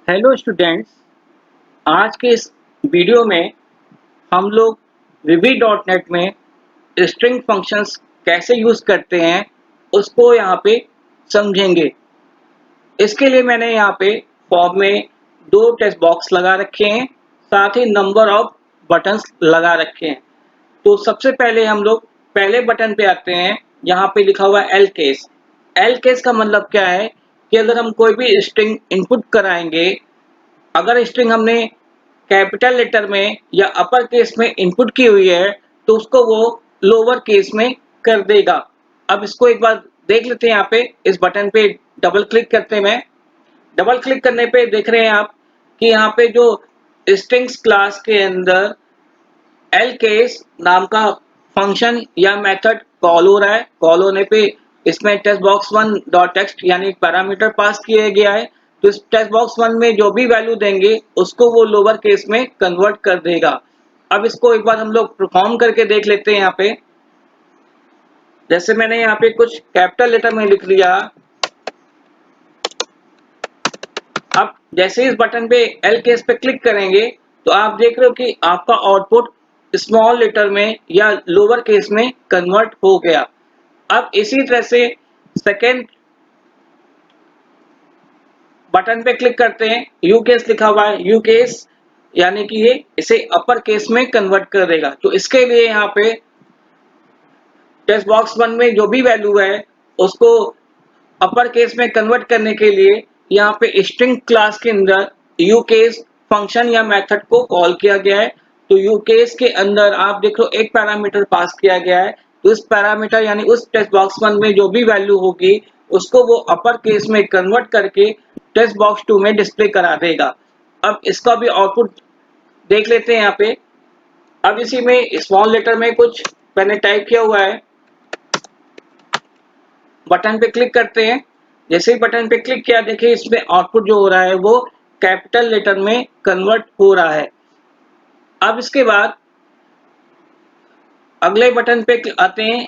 Hello students. आज के इस वीडियो में हम लोग VB डॉट नेट में स्ट्रिंग फंक्शंस कैसे यूज़ करते हैं उसको यहाँ पे समझेंगे। इसके लिए मैंने यहाँ पे फॉर्म में दो टेक्स्ट बॉक्स लगा रखे हैं, साथ ही नंबर ऑफ बटन्स लगा रखे हैं। तो सबसे पहले हम लोग पहले बटन पे आते हैं, यहाँ पे लिखा हुआ है एल केस। एल केस का मतलब क्या है कि अगर हम कोई भी स्ट्रिंग इनपुट कराएंगे, अगर स्ट्रिंग हमने कैपिटल लेटर में या अपर केस में इनपुट की हुई है तो उसको वो लोअर केस में कर देगा। अब इसको एक बार देख लेते हैं। यहाँ पे इस बटन पे डबल क्लिक करते हैं। मैं डबल क्लिक करने पे देख रहे हैं आप कि यहाँ पे जो स्ट्रिंग्स क्लास के अंदर एल केस नाम का फंक्शन या मेथड कॉल हो रहा है। कॉल होने पे इसमें text box one dot text यानी पैरामीटर पास किया गया है। तो इस टेक्स्ट बॉक्स वन में जो भी वैल्यू देंगे उसको वो लोअर केस में कन्वर्ट कर देगा। अब इसको एक बार हम लोग परफॉर्म करके देख लेते हैं। यहाँ पे जैसे मैंने यहाँ पे कुछ कैपिटल लेटर में लिख लिया। अब जैसे इस बटन पे एल केस पे क्लिक करेंगे तो आप देख रहे हो कि आपका आउटपुट स्मॉल लेटर में या लोअर केस में कन्वर्ट हो गया। अब इसी तरह से सेकेंड बटन पे क्लिक करते हैं, यू केस लिखा हुआ है। यू केस यानी कि ये इसे अपर केस में कन्वर्ट कर देगा। तो इसके लिए यहाँ पे टेक्स्ट बॉक्स वन में जो भी वैल्यू है उसको अपर केस में कन्वर्ट करने के लिए यहाँ पे स्ट्रिंग क्लास के अंदर यू केस फंक्शन या मेथड को कॉल किया गया है। तो यू केस के अंदर आप देख लो एक पैरामीटर पास किया गया है। तो इस पैरामीटर यानी उस टेक्स्ट बॉक्स वन में जो भी वैल्यू होगी उसको वो अपर केस में कन्वर्ट करके टेक्स्ट बॉक्स टू में डिस्प्ले करा देगा। अब इसका भी आउटपुट देख लेते हैं। यहाँ पे अब इसी में स्मॉल लेटर में कुछ मैंने टाइप किया हुआ है। बटन पे क्लिक करते हैं। जैसे ही बटन पे क्लिक किया देखिए इसमें आउटपुट जो हो रहा है वो कैपिटल लेटर में कन्वर्ट हो रहा है। अब इसके बाद अगले बटन पे आते हैं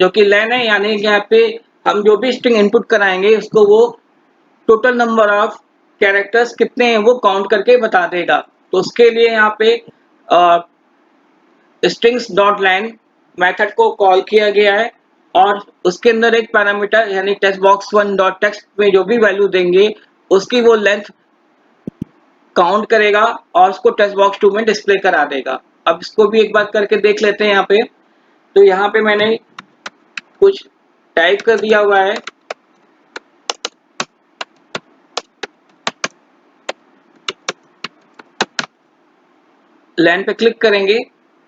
जो कि लेन है, यानी यहाँ पे हम जो भी स्ट्रिंग इनपुट कराएंगे उसको वो टोटल नंबर ऑफ कैरेक्टर्स कितने हैं वो काउंट करके बता देगा। तो उसके लिए यहाँ पे स्ट्रिंग्स डॉट लाइन मेथड को कॉल किया गया है और उसके अंदर एक पैरामीटर यानी text box one dot text में जो भी वैल्यू देंगे उसकी वो लेंथ काउंट करेगा और उसको टेक्स्ट बॉक्स टू में डिस्प्ले करा देगा। अब इसको भी एक बार करके देख लेते हैं। यहाँ पे तो यहाँ पे मैंने कुछ टाइप कर दिया हुआ है। लाइन पे क्लिक करेंगे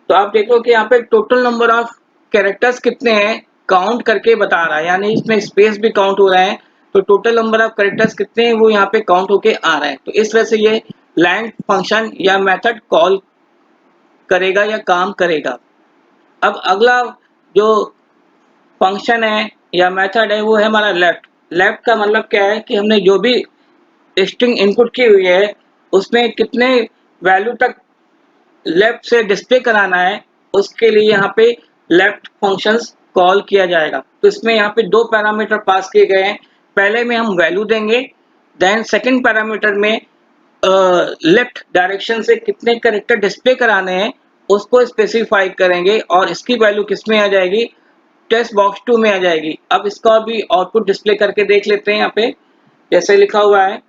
तो आप देखो कि यहाँ पे टोटल नंबर ऑफ कैरेक्टर्स कितने हैं काउंट करके बता रहा है, यानी इसमें स्पेस भी काउंट हो रहा है। तो टोटल नंबर ऑफ कैरेक्टर्स कितने हैं वो यहाँ पे काउंट होके आ रहा है। तो इस तरह से ये लाइन फंक्शन या मेथड कॉल करेगा या काम करेगा। अब अगला जो फंक्शन है या मेथड है वो है हमारा लेफ्ट। लेफ्ट का मतलब क्या है कि हमने जो भी स्ट्रिंग इनपुट की हुई है उसमें कितने वैल्यू तक लेफ्ट से डिस्प्ले कराना है उसके लिए यहाँ पे लेफ्ट फंक्शंस कॉल किया जाएगा। तो इसमें यहाँ पे दो पैरामीटर पास किए गए हैं। पहले में हम वैल्यू देंगे, देन सेकंड पैरामीटर में लेफ्ट डायरेक्शन से कितने कैरेक्टर डिस्प्ले कराने हैं उसको स्पेसिफाई करेंगे और इसकी वैल्यू किस में आ जाएगी, टेक्स्ट बॉक्स टू में आ जाएगी। अब इसका भी आउटपुट डिस्प्ले करके देख लेते हैं। यहाँ पे जैसे लिखा हुआ है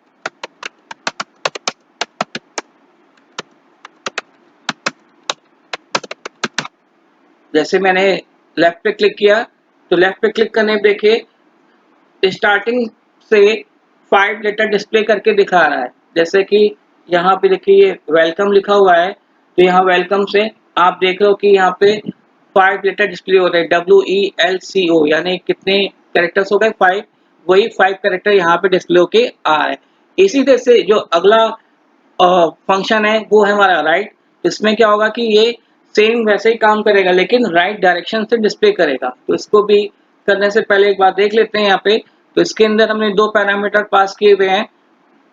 जैसे मैंने लेफ्ट पे क्लिक किया तो लेफ्ट पे क्लिक करने पे देखिए स्टार्टिंग से 5 लेटर डिस्प्ले करके दिखा रहा है। जैसे कि यहाँ पे देखिए वेलकम लिखा हुआ है तो यहाँ वेलकम से आप देख रहे हो कि यहाँ पे 5 लेटर डिस्प्ले हो रहे हैं, WELCO, यानी कितने कैरेक्टर्स हो गए 5। वही 5 कैरेक्टर यहाँ पे डिस्प्ले होके आ रहे हैं। इसी तरह से जो अगला फंक्शन है वो है हमारा राइट। इसमें क्या होगा कि ये सेम वैसे ही काम करेगा लेकिन राइट डायरेक्शन से डिस्प्ले करेगा। तो इसको भी करने से पहले एक बार देख लेते हैं। यहाँ पे तो इसके अंदर हमने दो पैरामीटर पास किए हुए हैं।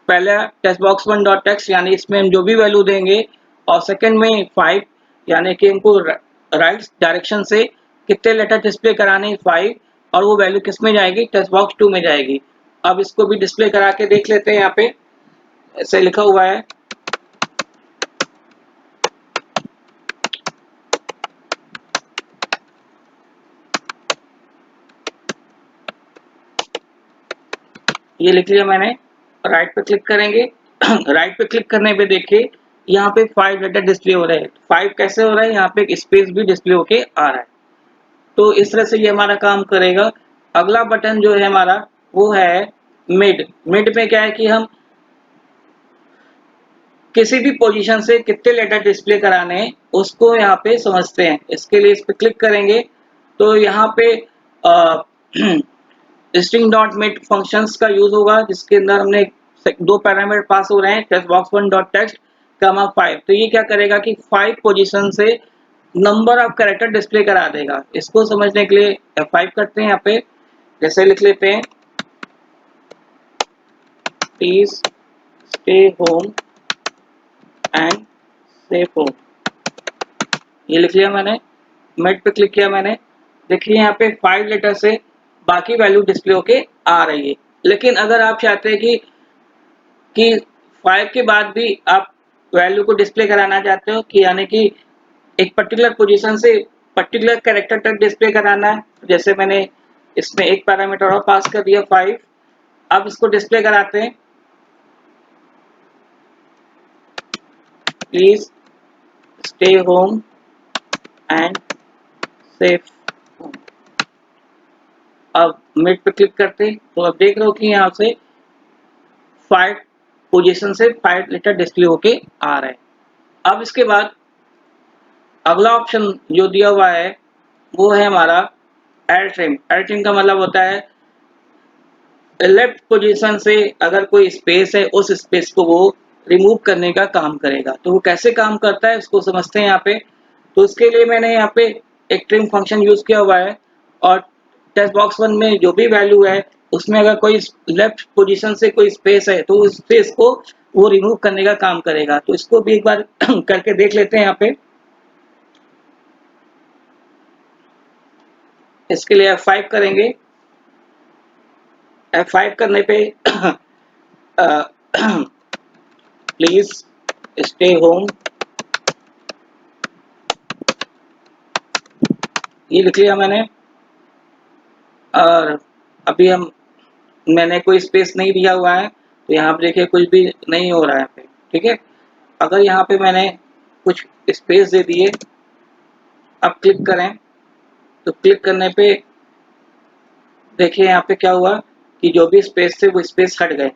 पहला text box one dot text यानी इसमें हम जो भी वैल्यू देंगे, और सेकंड में 5 यानी कि हमको राइट डायरेक्शन से कितने लेटर डिस्प्ले कराने 5 और वो वैल्यू किस में जाएगी, टेक्स्ट बॉक्स टू में जाएगी। अब इसको भी डिस्प्ले करा के देख लेते हैं। यहाँ पे ऐसे लिखा हुआ है। ये लिख लिया मैंने। राइट पे क्लिक करेंगे। राइट पे क्लिक करने पे देखिए यहाँ पे 5 लेटर डिस्प्ले हो रहे हैं। 5 कैसे हो रहा है, यहाँ पे एक स्पेस भी डिस्प्ले होके आ रहा है। तो इस तरह से ये हमारा काम करेगा। अगला बटन जो है हमारा वो है मिड। मिड में क्या है कि हम किसी भी पोजीशन से कितने लेटर डिस्प्ले कराने हैं उसको यहाँ पे समझते हैं। इसके लिए इस पे क्लिक करेंगे तो यहाँ पे स्ट्रिंग डॉट मेट फंक्शंस का यूज होगा, जिसके अंदर हमने दो पैरामीटर पास हो रहे हैं, टेक्स्ट बॉक्स 1 डॉट टेक्स्ट कमा 5। तो ये क्या करेगा कि 5 पोजीशन से नंबर ऑफ कैरेक्टर डिस्प्ले करा देगा। इसको समझने के लिए F5 करते हैं। यहाँ पे जैसे लिख लेते हैं please stay home and safe home. ये लिख लिया मैंने। मेट पे क्लिक किया मैंने। देखिए यहाँ पे 5 लेटर से बाकी वैल्यू डिस्प्ले होके आ रही है। लेकिन अगर आप चाहते हैं कि 5 के बाद भी आप वैल्यू को डिस्प्ले कराना चाहते हो, कि यानी कि एक पर्टिकुलर पोजीशन से पर्टिकुलर कैरेक्टर तक डिस्प्ले कराना है, जैसे मैंने इसमें एक पैरामीटर और पास कर दिया 5। अब इसको डिस्प्ले कराते हैं please stay home and safe home. अब मिड पे क्लिक करते हैं तो अब देख रहे हो कि यहाँ से 5 पोजीशन से 5 लेटर डिस्प्ले होके आ रहा है। अब इसके बाद अगला ऑप्शन जो दिया हुआ है वो है हमारा एड ट्रिम। एड ट्रिम का मतलब होता है लेफ्ट पोजीशन से अगर कोई स्पेस है उस स्पेस को वो रिमूव करने का काम करेगा। तो वो कैसे काम करता है उसको समझते हैं यहाँ पे। तो उसके लिए मैंने यहाँ पे एक ट्रिम फंक्शन यूज किया हुआ है, और टेक्स्ट बॉक्स 1 में जो भी वैल्यू है उसमें अगर कोई लेफ्ट पोजीशन से कोई स्पेस है तो उस स्पेस को वो रिमूव करने का काम करेगा। तो इसको भी एक बार करके देख लेते हैं यहाँ पे। इसके लिए F5 करेंगे। F5 करने पे प्लीज स्टे होम, ये लिख लिया मैंने। और अभी मैंने कोई स्पेस नहीं दिया हुआ है तो यहाँ पे देखिए कुछ भी नहीं हो रहा है पे, ठीक है। अगर यहाँ पे मैंने कुछ स्पेस दे दिए, अब क्लिक करें तो क्लिक करने पे देखिए यहाँ पे क्या हुआ कि जो भी स्पेस थे वो स्पेस हट गए।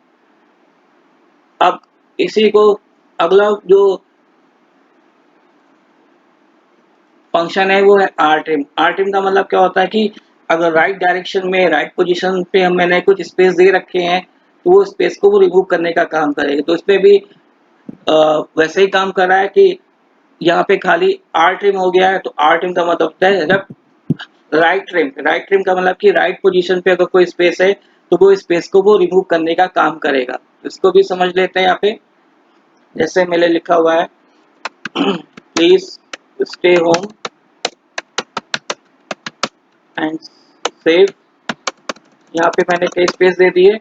अब इसी को अगला जो फंक्शन है वो है आर ट्रिम। आर ट्रिम का मतलब क्या होता है कि अगर राइट डायरेक्शन में राइट पोजीशन पे मैंने कुछ स्पेस दे रखे हैं तो वो स्पेस को वो रिमूव करने का काम करेगा। तो इसमें भी वैसे ही काम कर रहा है कि यहाँ पे खाली आर ट्रिम हो गया है। तो आर ट्रिम का मतलब होता है राइट ट्रिम। राइट ट्रिम का मतलब कि राइट पोजीशन पे अगर कोई स्पेस है तो वो स्पेस को वो रिमूव करने का काम करेगा। इसको भी समझ लेते हैं यहाँ पे। जैसे मैंने लिखा हुआ है please stay home and save. यहाँ पे मैंने कई स्पेस दे दिए।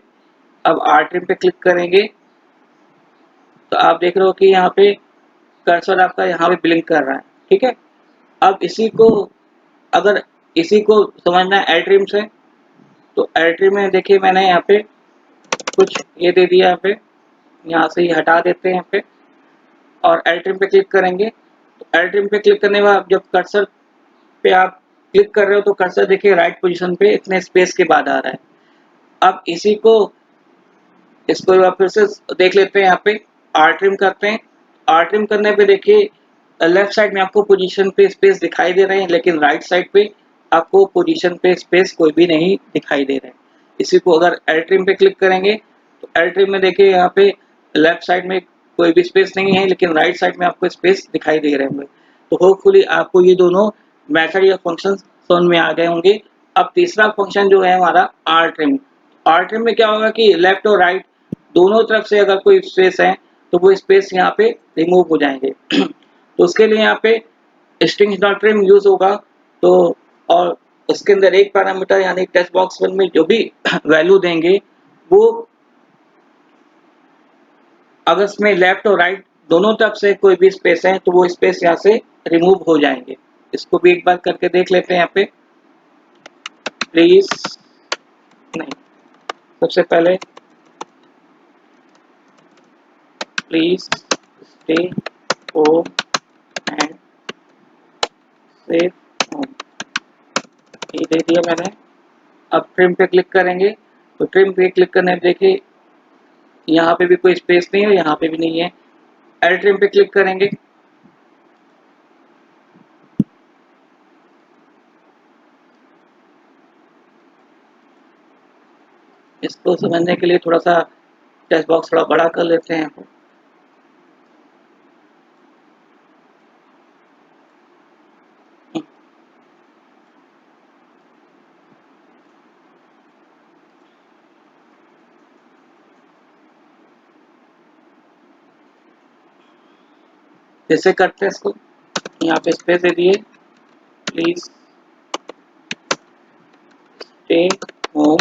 अब आर ट्रिम पे क्लिक करेंगे तो आप देख रहे हो कि यहाँ पे कर्सर आपका यहाँ पे ब्लिंक कर रहा है, ठीक है। अब इसी को अगर इसी को समझना है एल ट्रिम से, तो एल ट्रिम में देखिए मैंने यहाँ पे कुछ ये दे दिया। यहाँ से ये हटा देते हैं यहाँ पे, और एल ट्रिम पे क्लिक करेंगे। तो एल ट्रिम पे क्लिक करने के बाद जब कर्सर पे आप क्लिक कर रहे हो तो कर्सर देखिए राइट पोजीशन पे इतने स्पेस के बाद आ रहा है। अब इसी को इसको आप फिर से देख लेते हैं। यहाँ पे आर ट्रिम करते हैं। आर ट्रिम करने पे देखिए लेफ्ट साइड में आपको पोजीशन पे स्पेस दिखाई दे रहे हैं, लेकिन राइट साइड पे आपको पोजीशन पे स्पेस कोई भी नहीं दिखाई दे रहे हैं। इसी को अगर एल ट्रिम पे क्लिक करेंगे तो एल ट्रिम में देखिए यहाँ पे लेफ्ट साइड में कोई भी स्पेस नहीं है, लेकिन राइट साइड में आपको स्पेस दिखाई दे रहे होंगे। तो होपफुली आपको ये दोनों मेथड या फंक्शन समझ में आ गए होंगे। अब तीसरा फंक्शन जो है हमारा आर ट्रिम। आर ट्रिम में क्या होगा कि लेफ्ट और राइट दोनों तरफ से अगर कोई स्पेस है तो वो स्पेस यहाँ पे रिमूव हो जाएंगे। तो उसके लिए यहाँ पे स्ट्रिंग्स डॉट ट्रिम यूज होगा। तो और उसके अंदर एक पैरामीटर यानी टेक्स्ट बॉक्स 1 में जो भी वैल्यू देंगे वो अगर इसमें लेफ्ट और राइट दोनों तरफ से कोई भी स्पेस है तो वो स्पेस यहाँ से रिमूव हो जाएंगे। इसको भी एक बार करके देख लेते हैं। यहाँ पे प्लीज नहीं, सबसे पहले please stay home and save home, ये दे दिया मैंने। अब ट्रिम पे क्लिक करेंगे तो ट्रिम पे क्लिक करने पे देखिए यहाँ पे भी कोई स्पेस नहीं है, यहाँ पे भी नहीं है। एड ट्रिम पे क्लिक करेंगे, इसको समझने के लिए थोड़ा सा टेक्स्ट बॉक्स थोड़ा बड़ा कर लेते हैं। जैसे करते हैं इसको, यहाँ पे स्पेस दे दिए, please stay home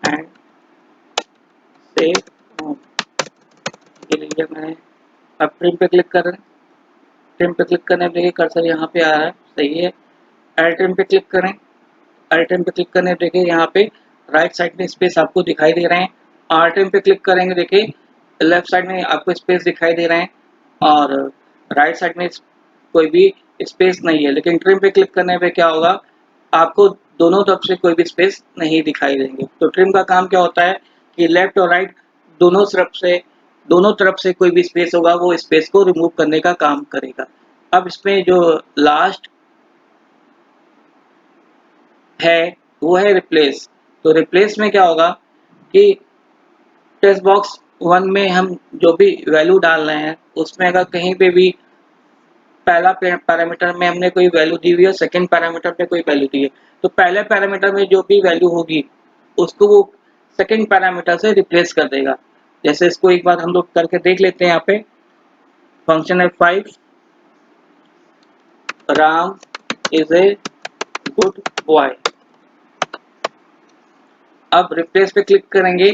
and save home, ये लिया मैंने। अब ट्रिम पे क्लिक कर रहे हैं, ट्रिम पे क्लिक करने पे देखिए कर्सर यहाँ पे आ रहा है, सही है। एड ट्रिम पे क्लिक करें, एड ट्रिम पे क्लिक करने पे देखिए यहाँ पे राइट साइड में स्पेस आपको दिखाई दे रहे हैं। आर ट्रिम पे क्लिक करेंगे, देखिए लेफ्ट साइड में आपको स्पेस दिखाई दे रहे हैं और राइट साइड में कोई भी स्पेस नहीं है। लेकिन ट्रिम पे क्लिक करने पे क्या होगा, आपको दोनों तरफ से कोई भी स्पेस नहीं दिखाई देंगे। तो ट्रिम का काम क्या होता है कि लेफ्ट और राइट दोनों तरफ से कोई भी स्पेस होगा वो स्पेस को रिमूव करने का काम करेगा। अब इसमें जो लास्ट है वो है रिप्लेस। तो रिप्लेस में क्या होगा कि टेक्स्ट बॉक्स 1 में हम जो भी वैल्यू डाल रहे हैं उसमें अगर कहीं पे भी पहला पैरामीटर में हमने कोई वैल्यू दी हुई है, सेकंड पैरामीटर पे कोई वैल्यू दी है, तो पहले पैरामीटर में जो भी वैल्यू होगी उसको वो सेकंड पैरामीटर से रिप्लेस कर देगा। जैसे इसको एक बार हम लोग करके देख लेते हैं। यहाँ पे फंक्शन है 5, Ram is a good boy. अब रिप्लेस पे क्लिक करेंगे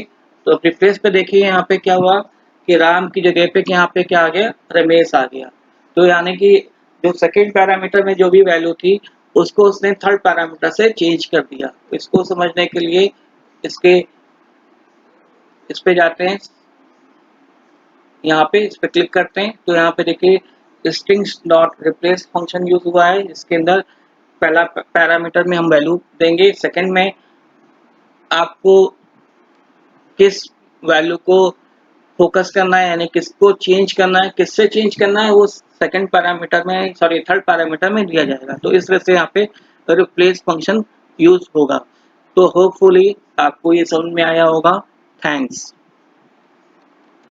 तो रिप्लेस पे देखिए यहाँ पे क्या हुआ कि राम की जगह पे यहाँ पे क्या आ गया, रमेश आ गया। तो यानी कि जो सेकंड पैरामीटर में जो भी वैल्यू थी उसको उसने थर्ड पैरामीटर से चेंज कर दिया। इसको समझने के लिए इस पे जाते हैं, यहाँ पे इस पे क्लिक करते हैं तो यहाँ पे देखिए strings dot replace function use हुआ है। इसके अंदर पहला पैरामीटर में हम वैल्यू देंगे, सेकंड में आपको किस वैल्यू को फोकस करना है यानी किसको चेंज करना है, किससे चेंज करना है वो सेकंड पैरामीटर में थर्ड पैरामीटर में दिया जाएगा। तो इस वजह से यहाँ पे रिप्लेस फंक्शन यूज होगा। तो होपफुली आपको ये समझ में आया होगा। थैंक्स।